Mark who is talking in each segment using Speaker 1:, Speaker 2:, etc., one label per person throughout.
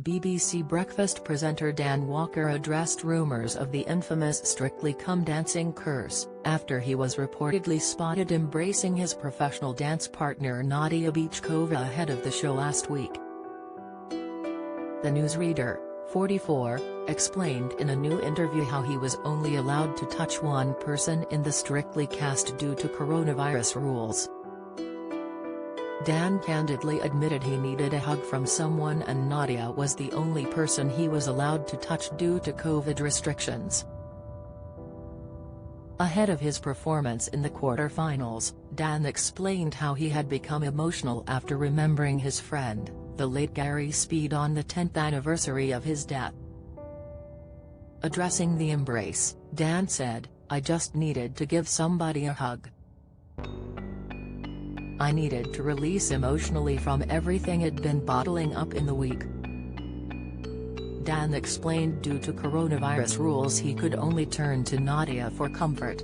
Speaker 1: BBC Breakfast presenter Dan Walker addressed rumours of the infamous Strictly Come Dancing curse, after he was reportedly spotted embracing his professional dance partner Nadia Bychkova ahead of the show last week. The newsreader, 44, explained in a new interview how he was only allowed to touch one person in the Strictly cast due to coronavirus rules. Dan candidly admitted he needed a hug from someone and Nadia was the only person he was allowed to touch due to COVID restrictions. Ahead of his performance in the quarter-finals, Dan explained how he had become emotional after remembering his friend, the late Gary Speed, on the 10th anniversary of his death. Addressing the embrace, Dan said, "I just needed to give somebody a hug. I needed to release emotionally from everything I'd been bottling up in the week." Dan explained due to coronavirus rules he could only turn to Nadia for comfort.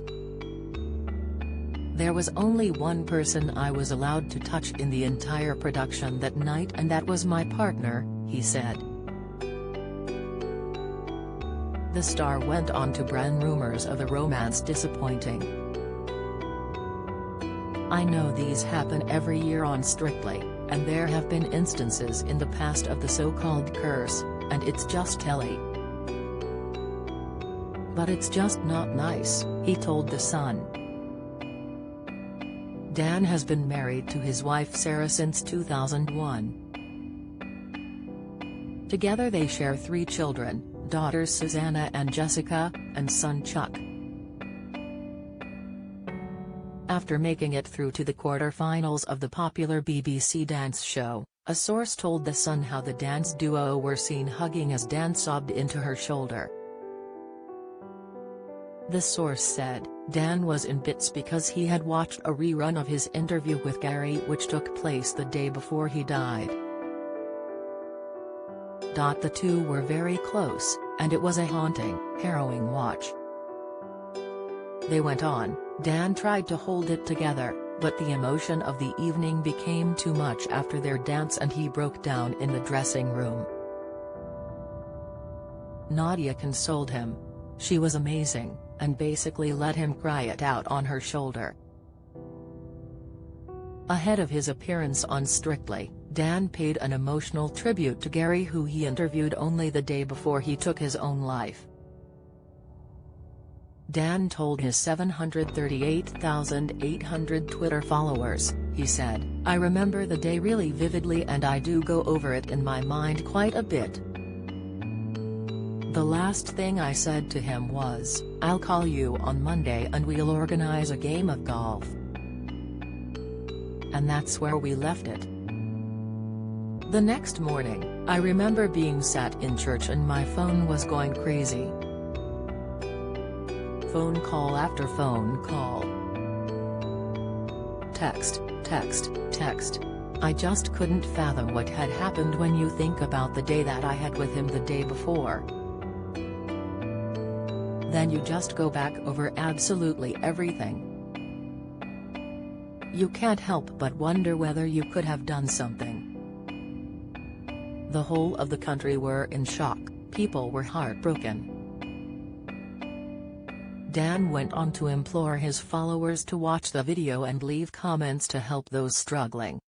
Speaker 1: "There was only one person I was allowed to touch in the entire production that night and that was my partner," he said. The star went on to brand rumours of the romance disappointing. "I know these happen every year on Strictly, and there have been instances in the past of the so-called curse, and it's just telly. But it's just not nice," he told The Sun. Dan has been married to his wife Sarah since 2001. Together they share 3 children, daughters Susanna and Jessica, and son Chuck. After making it through to the quarter-finals of the popular BBC dance show, a source told The Sun how the dance duo were seen hugging as Dan sobbed into her shoulder. The source said, Dan was in bits because he had watched a rerun of his interview with Gary which took place the day before he died. The two were very close, and it was a haunting, harrowing watch. They went on, Dan tried to hold it together, but the emotion of the evening became too much after their dance and he broke down in the dressing room. Nadia consoled him. She was amazing, and basically let him cry it out on her shoulder. Ahead of his appearance on Strictly, Dan paid an emotional tribute to Gary, who he interviewed only the day before he took his own life. Dan told his 738,800 Twitter followers, he said, "I remember the day really vividly and I do go over it in my mind quite a bit. The last thing I said to him was, I'll call you on Monday and we'll organize a game of golf. And that's where we left it. The next morning, I remember being sat in church and my phone was going crazy. Phone call after phone call. Text, text, text. I just couldn't fathom what had happened when you think about the day that I had with him the day before. Then you just go back over absolutely everything. You can't help but wonder whether you could have done something." The whole of the country were in shock, people were heartbroken. Dan went on to implore his followers to watch the video and leave comments to help those struggling.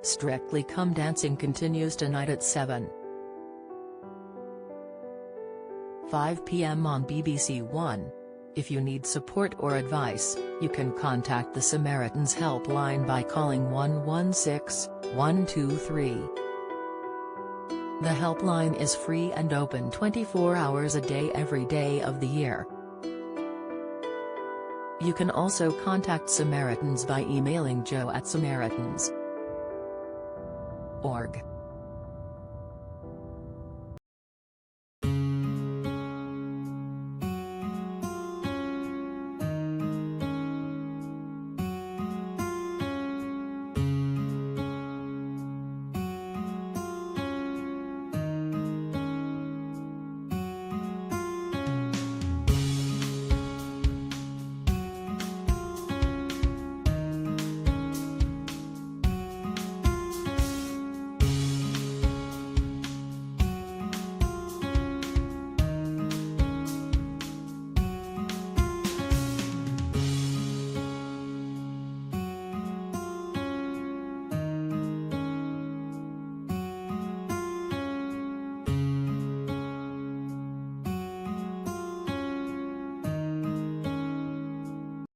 Speaker 1: Strictly Come Dancing continues tonight at 7:05 p.m. on BBC One. If you need support or advice, you can contact the Samaritans helpline by calling 116-123. The helpline is free and open 24 hours a day every day of the year. You can also contact Samaritans by emailing joe@samaritans.org.